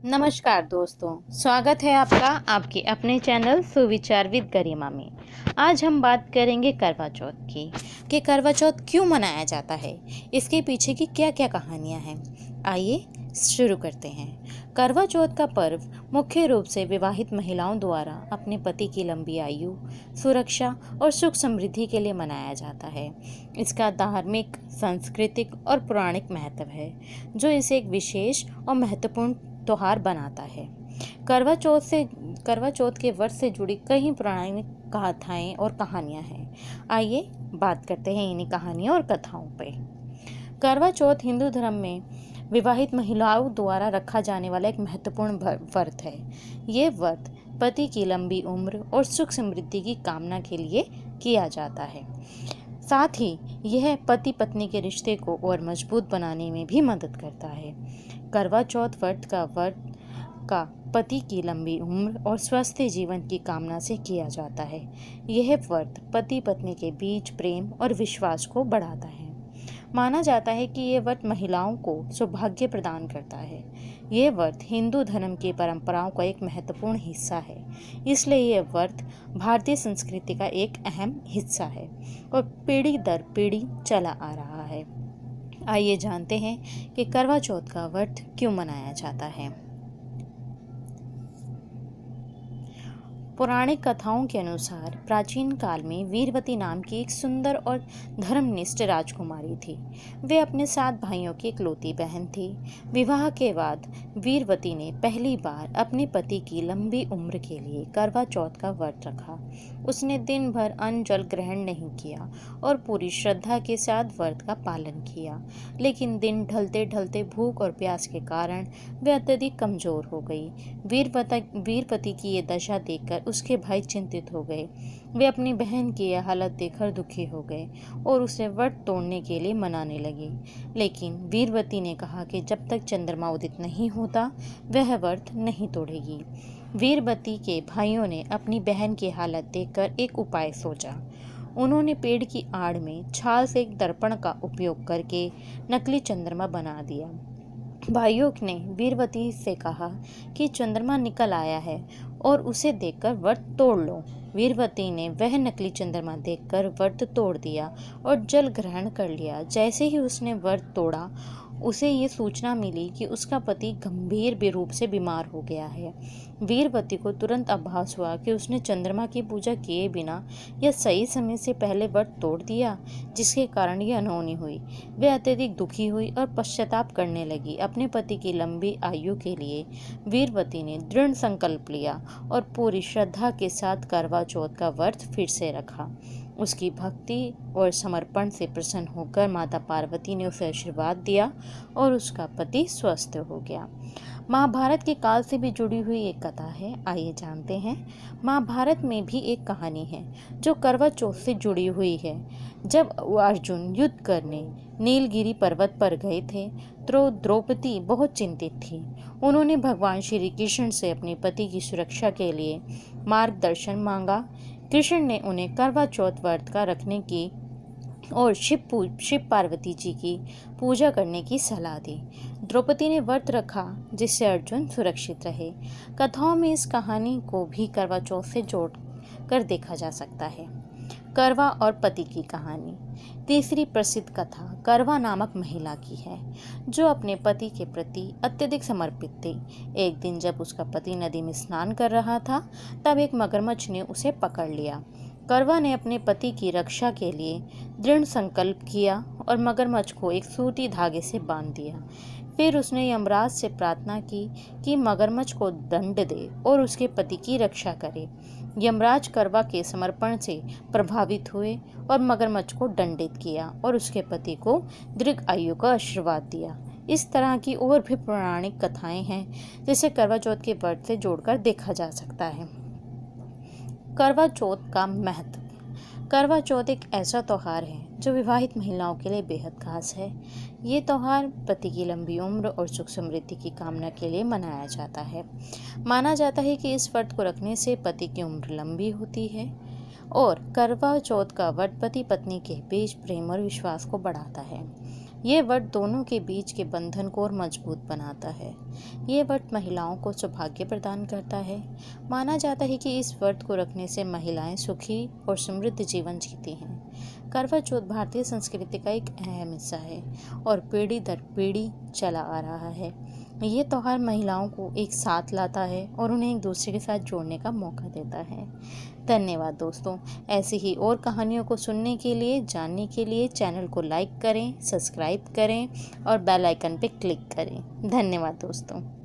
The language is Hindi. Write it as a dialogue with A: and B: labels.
A: नमस्कार दोस्तों, स्वागत है आपका आपके अपने चैनल सुविचार विद गरिमा में। आज हम बात करेंगे करवा चौथ की कि करवा चौथ क्यों मनाया जाता है, इसके पीछे की क्या क्या कहानियां हैं। आइए शुरू करते हैं। करवा चौथ का पर्व मुख्य रूप से विवाहित महिलाओं द्वारा अपने पति की लंबी आयु, सुरक्षा और सुख समृद्धि के लिए मनाया जाता है। इसका धार्मिक, सांस्कृतिक और पौराणिक महत्व है, जो इसे एक विशेष और महत्वपूर्ण त्योहार बनाता है। करवा चौथ के व्रत से जुड़ी कई पौराणिक गाथाएं और कहानियां हैं। आइए बात करते हैं इन्हीं कहानियों और कथाओं पे। करवा चौथ हिंदू धर्म में विवाहित महिलाओं द्वारा रखा जाने वाला एक महत्वपूर्ण व्रत है। ये व्रत पति की लंबी उम्र और सुख समृद्धि की कामना के लिए किया जाता है। साथ ही यह पति पत्नी के रिश्ते को और मजबूत बनाने में भी मदद करता है। करवा चौथ व्रत का पति की लंबी उम्र और स्वस्थ जीवन की कामना से किया जाता है। यह व्रत पति पत्नी के बीच प्रेम और विश्वास को बढ़ाता है। माना जाता है कि यह व्रत महिलाओं को सौभाग्य प्रदान करता है। यह व्रत हिंदू धर्म की परंपराओं का एक महत्वपूर्ण हिस्सा है, इसलिए यह व्रत भारतीय संस्कृति का एक अहम हिस्सा है और पीढ़ी दर पीढ़ी चला आ रहा है। आइए जानते हैं कि करवा चौथ का व्रत क्यों मनाया जाता है। पौराणिक कथाओं के अनुसार प्राचीन काल में वीरवती नाम की एक सुंदर और धर्मनिष्ठ राजकुमारी थी। वे अपने 7 भाइयों की इकलौती बहन थी। विवाह के बाद वीरवती ने पहली बार अपने पति की लंबी उम्र के लिए करवा चौथ का व्रत रखा। उसने दिन भर अन्न जल ग्रहण नहीं किया और पूरी श्रद्धा के साथ व्रत का पालन किया। लेकिन दिन ढलते ढलते भूख और प्यास के कारण वे अत्यधिक कमजोर हो गई। वीरपति की ये दशा देखकर उसके भाई चिंतित हो गए। वे अपनी बहन की यह हालत देखकर दुखी हो गए और उसे व्रत तोड़ने के लिए मनाने लगे। लेकिन वीरवती ने कहा कि जब तक चंद्रमा उदित नहीं होता वह व्रत नहीं तोड़ेगी। वीरवती के भाइयों ने अपनी बहन की हालत देखकर एक उपाय सोचा। उन्होंने पेड़ की आड़ में छाल से एक दर्पण का उपयोग करके नकली चंद्रमा बना दिया। भाइयों ने वीरवती से कहा कि चंद्रमा निकल आया है और उसे देखकर व्रत तोड़ लो। वीरवती ने वह नकली चंद्रमा देखकर व्रत तोड़ दिया और जल ग्रहण कर लिया। जैसे ही उसने व्रत तोड़ा, उसे ये सूचना मिली कि उसका पति गंभीर रूप से बीमार हो गया है। वीरवती को तुरंत आभास हुआ कि उसने चंद्रमा की पूजा किए बिना या सही समय से पहले व्रत तोड़ दिया, जिसके कारण यह अनहोनी हुई। वे अत्यधिक दुखी हुई और पश्चाताप करने लगी। अपने पति की लंबी आयु के लिए वीरवती ने दृढ़ संकल्प लिया और पूरी श्रद्धा के साथ करवा चौथ का व्रत फिर से रखा। उसकी भक्ति और समर्पण से प्रसन्न होकर माता पार्वती ने उसे आशीर्वाद दिया और उसका पति स्वस्थ हो गया। महाभारत के काल से भी जुड़ी हुई एक कथा है, आइए जानते हैं। महाभारत में भी एक कहानी है जो करवा चौथ से जुड़ी हुई है। जब अर्जुन युद्ध करने नीलगिरी पर्वत पर गए थे तो द्रौपदी बहुत चिंतित थी। उन्होंने भगवान श्री कृष्ण से अपने पति की सुरक्षा के लिए मार्गदर्शन मांगा। कृष्ण ने उन्हें करवा चौथ व्रत का रखने की और शिव पार्वती जी की पूजा करने की सलाह दी। द्रौपदी ने व्रत रखा जिससे अर्जुन सुरक्षित रहे। कथाओं में इस कहानी को भी करवा चौथ से जोड़ कर देखा जा सकता है। करवा और पति की कहानी। तीसरी प्रसिद्ध कथा करवा नामक महिला की है, जो अपने पति के प्रति अत्यधिक समर्पित थी। एक दिन जब उसका पति नदी में स्नान कर रहा था, तब एक मगरमच्छ ने उसे पकड़ लिया। करवा ने अपने पति की रक्षा के लिए दृढ़ संकल्प किया और मगरमच्छ को एक सूती धागे से बांध दिया। फिर उसने यमराज से प्रार्थना की कि मगरमच्छ को दंड दे और उसके पति की रक्षा करे। यमराज करवा के समर्पण से प्रभावित हुए और मगरमच्छ को दंडित किया और उसके पति को दीर्घ आयु का आशीर्वाद दिया। इस तरह की और भी पौराणिक कथाएं हैं जिसे करवा चौथ के व्रत से जोड़कर देखा जा सकता है। करवा चौथ का महत्व। करवा चौथ एक ऐसा त्यौहार है जो विवाहित महिलाओं के लिए बेहद खास है। ये त्यौहार पति की लंबी उम्र और सुख समृद्धि की कामना के लिए मनाया जाता है। माना जाता है कि इस व्रत को रखने से पति की उम्र लंबी होती है और करवा चौथ का व्रत पति पत्नी के बीच प्रेम और विश्वास को बढ़ाता है। ये व्रत दोनों के बीच के बंधन को और मजबूत बनाता है। ये व्रत महिलाओं को सौभाग्य प्रदान करता है। माना जाता है कि इस व्रत को रखने से महिलाएं सुखी और समृद्ध जीवन जीती हैं। करवा चौथ भारतीय संस्कृति का एक अहम हिस्सा है और पीढ़ी दर पीढ़ी चला आ रहा है। ये त्यौहार महिलाओं को एक साथ लाता है और उन्हें एक दूसरे के साथ जोड़ने का मौका देता है। धन्यवाद दोस्तों। ऐसी ही और कहानियों को सुनने के लिए, जानने के लिए चैनल को लाइक करें, सब्सक्राइब करें और बेल आइकन पर क्लिक करें। धन्यवाद दोस्तों।